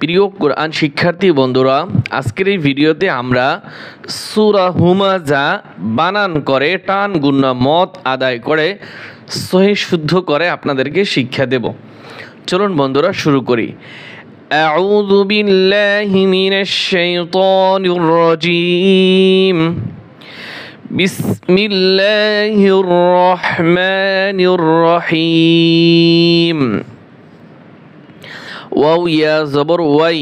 প্রিয় কোরআন শিক্ষার্থী বন্ধুরা, আজকের এই ভিডিওতে আমরা সূরা হুমাযা বানান করে টান গুণা মদ আদায় করে সহিহ শুদ্ধ করে আপনাদেরকে শিক্ষা দেব। চলুন বন্ধুরা শুরু করি। আউযু বিল্লাহি মিনাশ শাইতানির রাজীম। বিসমিল্লাহির রহমানির রহিম। ওয়াও ইয়া জবর ওয়াই,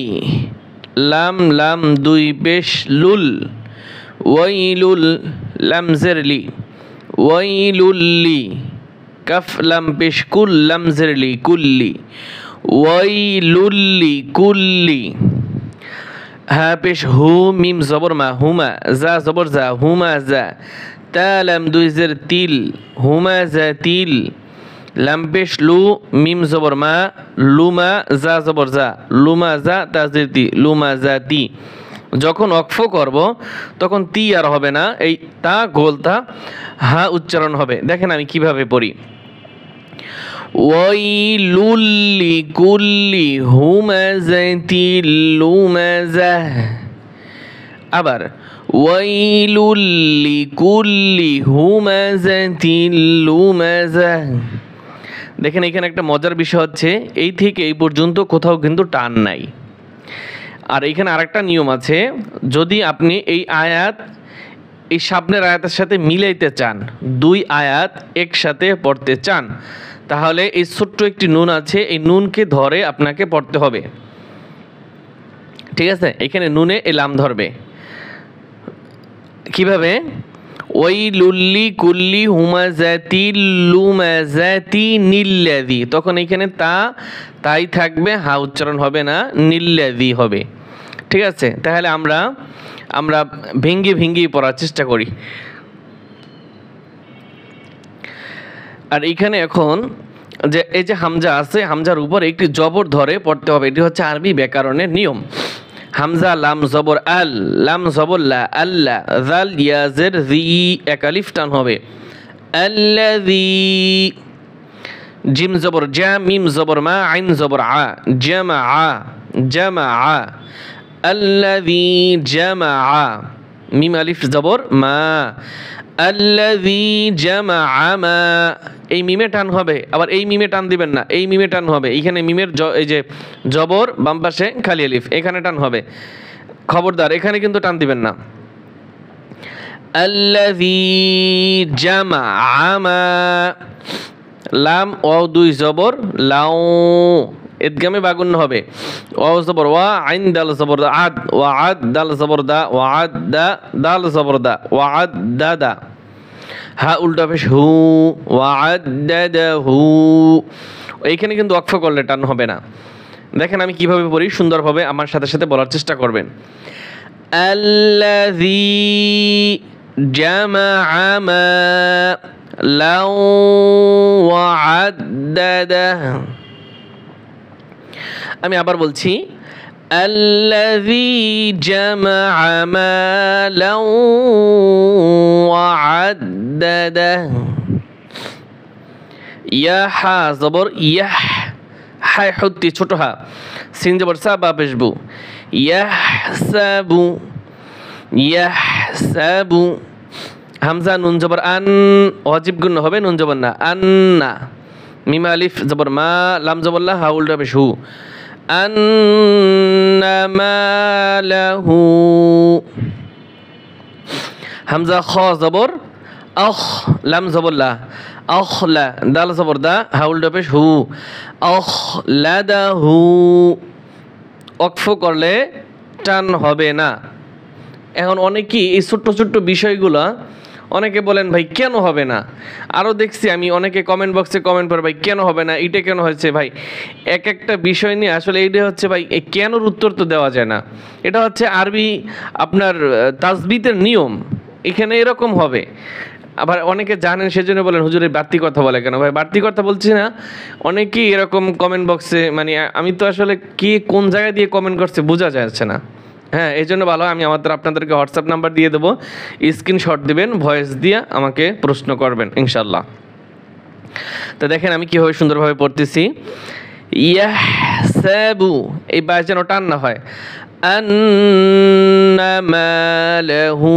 লাম লাম দুই পেশ লুল, ওয়াইলুল লাম জেরলি, ওয়াইলুল্লি, কাফ লাম পেশ কুল লাম জেরলি কুল্লি, ওয়াইলুল্লি কুল্লি, হা পেশ হু মিম জবর মা হুমা, জা জবর জা হুমা জা, তা লাম দুই জের তিল হুমা জা তিল, লাম পেশ লু মিম জবর মা লুমা জা জবর জা লুমা জা তাজের তি লুমা জা তি। যখন ওয়াকফ করব তখন তি আর হবে না, এই তা গোলতা হা উচ্চারণ হবে। দেখেন আমি কিভাবে পড়ি। ওয়াইলুল্লি কুল্লি হুমাযাতিল লুমাযা। আবার ওয়াইলুল্লি কুল্লি হুমাযাতিল লুমাযা। দেখেন এখানে একটা মজার বিষয় হচ্ছে, এই থেকে এই পর্যন্ত কোথাও কিন্তু টান নাই। আর এখানে আরেকটা নিয়ম আছে, যদি আপনি এই আয়াত এই সামনের আয়াতের সাথে মিলাইতে চান, দুই আয়াত একসাথে পড়তে চান, তাহলে এই ছোট্ট একটি নুন আছে, এই নুনকে ধরে আপনাকে পড়তে হবে। ঠিক আছে, এখানে নুনে এই লাম ধরবে। কিভাবে? ওয়াইলুল্লি কুল্লি হুমাযাতিল লুমাযাতি নিল্লাযী, তখন এখানে তাই থাকবে, হা উচ্চারণ হবে না, নিল্লাযী হবে। ঠিক আছে, তাহলে আমরা ভেঙ্গে পড়ার চেষ্টা করি। আর এখানে এখন যে এই যে হামজা আছে, হামজার উপর একটি জবর ধরে পড়তে হবে। এটি হচ্ছে আরবি ব্যাকরণের নিয়ম। হামজা লাম জবর আল, লাম জবর লা, আল্লাহ, জাল ইয়াজের জি, এক আলিফ টান হবে, আল্লাযী। জিম জবর জা, মিম জবর মা, আইন জবর আ, জামা, জামা, আল্লাযী জামা, মিম আলিফ জবর মা, আল্লাযী জামা মা। এই মিমে টান হবে, আবার এই মিমে টান দিবেন না, এই মিমে টান হবে। এইখানে মিমের এই যে জবর বাম পাশে খালি আলিফ, এখানে টান হবে, খবরদার এখানে কিন্তু টান দিবেন না। আল্লাযী জামা মা, লাম ওয়াও দুই জবর লাউ, ইদগামে বাগুন্য হবে। ওয়াও জবর ওয়া, আইন দাল জবর আদ, ওয়া আদ দাল জবর দা, ওয়া আদ দা দাল জবর দা, ওয়া আদ দা দা, হা উল্টা পেশ হু, ওয়া আদ দা হু। এইখানে কিন্তু ওয়াকফ করলে টান হবে না। দেখেন আমি কিভাবে পড়ি, সুন্দরভাবে আমার সাথে সাথে বলার চেষ্টা করবেন। আল্লাযী জামা মা লাউ ওয়া আদ্দাদা। আমি আবার বলছি, আল্লাযী জামা মালাও ওয়া আদ্দাদা। ইয়া হা জবর ইয়াহ, হায় হত্যি ছোট হা, সিন জবর সা বা পেশবু, ইয়াহসাবু, ইয়াহসাবু। হামজা নুন জবর আন, ওয়াজিব গুণ হবে, নুন জবর না, আন্না, মিম আলিফ জবর মা, লাম জবর লা, হা উল্টা পেশ হু, আন্না মালাহু। হামজা খ জবর আখ, লাম জবর লা, আখলা, দাল জবর দা, হা উল্টা পেশ হু, আখলাদাহু। ওয়াকফ করলে টান হবে না। এখন অনেকেই এই ছোট্ট ছোট্ট বিষয়গুলো অনেকে বলেন ভাই কেন হবে না। আরও দেখছি আমি অনেকে কমেন্ট বক্সে কমেন্ট করে, ভাই কেন হবে না, এটা কেন হয়েছে। ভাই এক একটা বিষয় নিয়ে আসলে এইটা হচ্ছে, ভাই এই কেনর উত্তর তো দেওয়া যায় না। এটা হচ্ছে আরবি আপনার তাসবিতের নিয়ম, এখানে এরকম হবে। আবার অনেকে জানেন সেজন্য বলেন হুজুরের বাড়তি কথা বলে কেন। ভাই বাড়তি কথা বলছি না, অনেকেই এরকম কমেন্ট বক্সে, মানে আমি তো আসলে কে কোন জায়গায় দিয়ে কমেন্ট করছে বোঝা যাচ্ছে না। হ্যাঁ, এই জন্য ভালো, আমি আপনাদেরকে হোয়াটসঅ্যাপ নাম্বার দিয়ে দেবো, স্ক্রিনশট দিবেন, ভয়েস দিয়ে আমাকে প্রশ্ন করবেন ইনশাল্লাহ। তো দেখেন আমি কীভাবে সুন্দরভাবে পড়তেছি। ইয়াহসাবু এই বা যেন টান না হয় আন্নামালাহু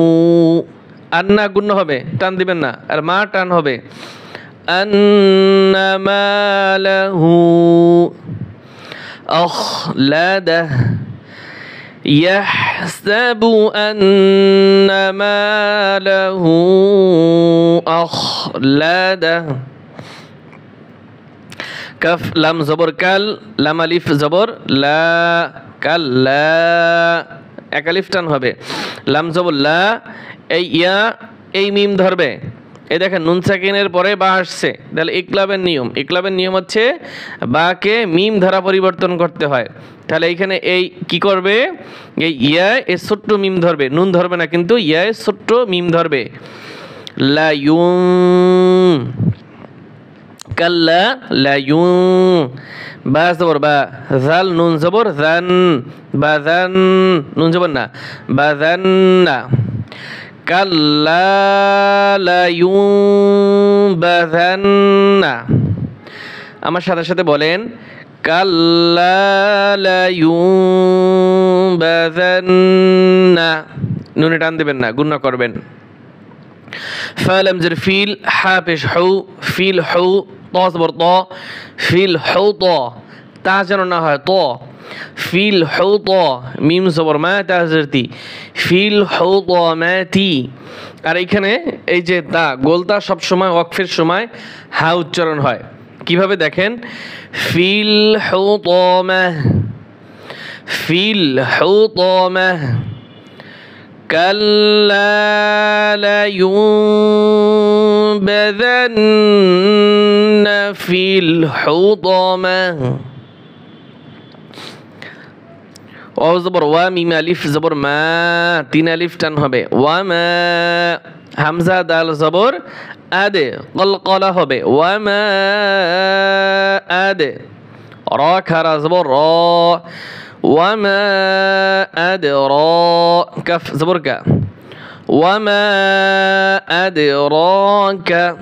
আন্না গুণ হবে টান দিবেন না আর মা টান হবে আন্নামালাহু আখলাদা ইয়াহসাবু আন্নামালাহু আখলাদা কাফ লাম জবর কাল লাম আলিফ জবর লা কাল্লা এক আলিফ টান হবে লাম জবর লা এই ইয়া এই মিম ধরবে এই দেখেন নুন সাকিনের পরে বা আসছে তাহলে ইকলাবের নিয়ম হচ্ছে বাকে মিম ধারা পরিবর্তন করতে হয় তাহলে এইখানে এই কি করবে এই ইয়া এ ছোট্ট মিম ধরবে নুন ধরবে না কিন্তু ইয়া এ ছোট্ট মিম ধরবে লা ইউম কাল্লা লা ইউম বা জবর বা জাল নুন জবর জান বাজান নুন জবর না বাজান্না কাল্লা লা ইউনবাযান্না আমার সাথে সাথে বলেন কাল্লা লা ইউনবাযান্না নুনে টান দেবেন না গুণনা করবেন ফালাম জের ফিল হা পেশ হু ফিল হু ত জবর ত ফিল হু ত তা যেন না হয় ত ফিল হু ত মিম জবর মা তা জেরতি ফিল হু ত মাতি আর এইখানে এই যে তা গোলতা সব সময় ওয়াকফের সময় হা উচ্চারণ হয় কিভাবে দেখেন ফিল হু ত মা ফিল হু ত মা كلا لينبذن في الحطمة واو زبر وا ميم الف زبر ما তিন আলিফ টান হবে ওয়া মা হামজা দাল জবর আদে কলকলা হবে ওয়া মা আদে রা খারা জবর রা وما أدراك كف زبرك وما أدراك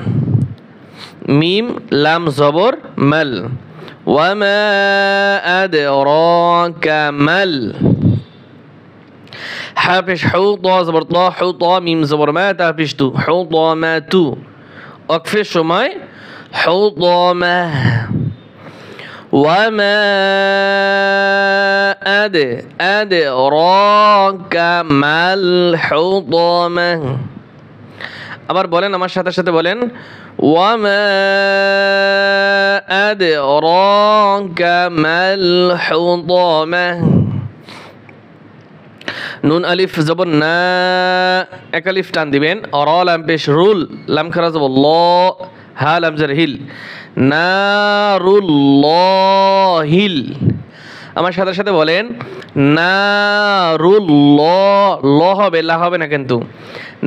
ميم لام زبر مل وما أدراك مل حافش حوطة زبر طا حوطة ميم زبر ما تافش تو حوطة ما تو أكفش ماي حوطة ما وما أدراك ما الحطمة আবার বলেন আমার সাথে সাথে বলেন وما أدراك ما الحطمة নুন আলিফ জবর না এক আলিফ টান দিবেন র লাম পেশ রুল লাম খারা জবর ল হা লাম জার হিল নারুল্লাহিল আমার সাথে সাথে বলেন নারুল্লাহ ল হবে লা হবে না কিন্তু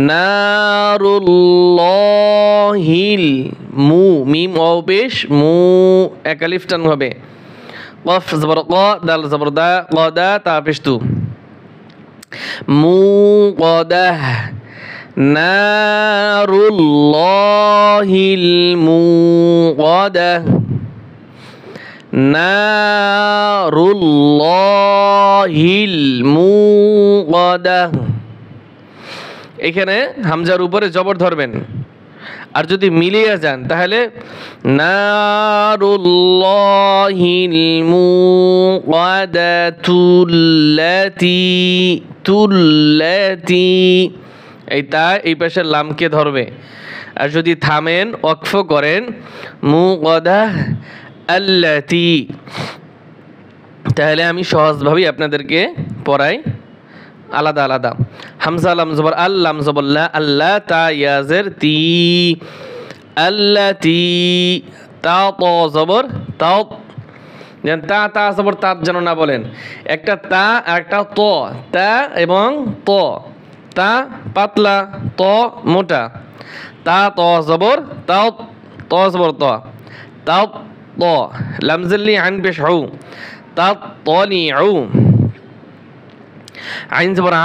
নারুল্লাহিল মু মিম ওয়াও পেশ মু এক আলিফ টান হবে কফ জবর ক দাল জবর দা কদা তা পেশ তু মু কদাহ নারুল্লাহিল মুকাদা নারুল্লাহিল মুকাদা এখানে হামজার উপরে জবর ধরবেন আর যদি মিলিয়ে যান তাহলে নারুল্লাহিল মুকাদাতুল্লাতি এই তা এই পাশে লামকে ধরবে আর যদি থামেন ওয়াকফ করেন মুকাদা আল্লাতি তাহলে আমি সহজভাবেই আপনাদেরকে পড়াই আলাদা আলাদা হামজা লাম জবর আল লাম জবর লা আল্লাহ তা ইয়াজের তি আল্লাতি তা ত জবর তাও যেন তা তা জবর তাত যেন না বলেন একটা তা আর একটা ত তা এবং ত তা পাতলা ত মোটা তা ত জবর তাও ত জবর ত তাও ত লামজলি আন পেশ হু তা তনি উ আইন জবর আ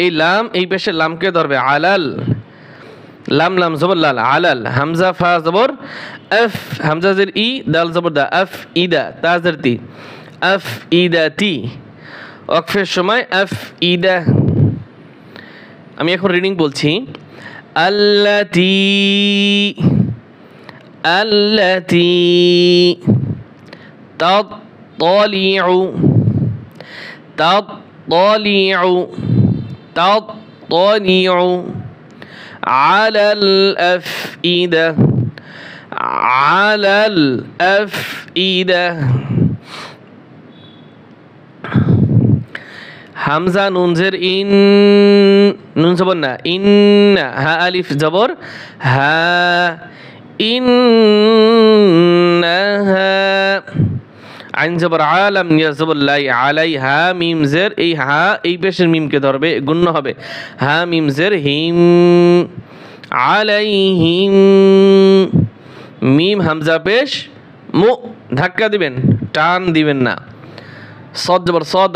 এই লাম এই পেশে লামকে ধরবে আলাল লাম লাম জবর লাল আলাল হামজা ফা জবর আফ হামজা জের ই দাল জবর দা আফ ইদা তা জের তি আফ ইদা তি ওয়াকফের সময় আফ ইদা। আমি এখন রিডিং বলছি আল্লাতি আল্লাতি তাত্তালিউ তাত্তালিউ তাত্তালিউ আলাল আফইদা আলাল আফইদা। হামজা নুন জের ইন নুন জবর না ইন্না হা আলিফ জবর হা ইন্নাহা আইন জবর আলাম ইয়া জবর লাই আলাই হা মিম জের এই হা এই পেশের মিমকে ধরবে গুণ্য হবে হা মিম জের হিম আলাইহিম মিম হামজা পেশ মু ধাক্কা দিবেন টান দিবেন না। সদ জবর সদ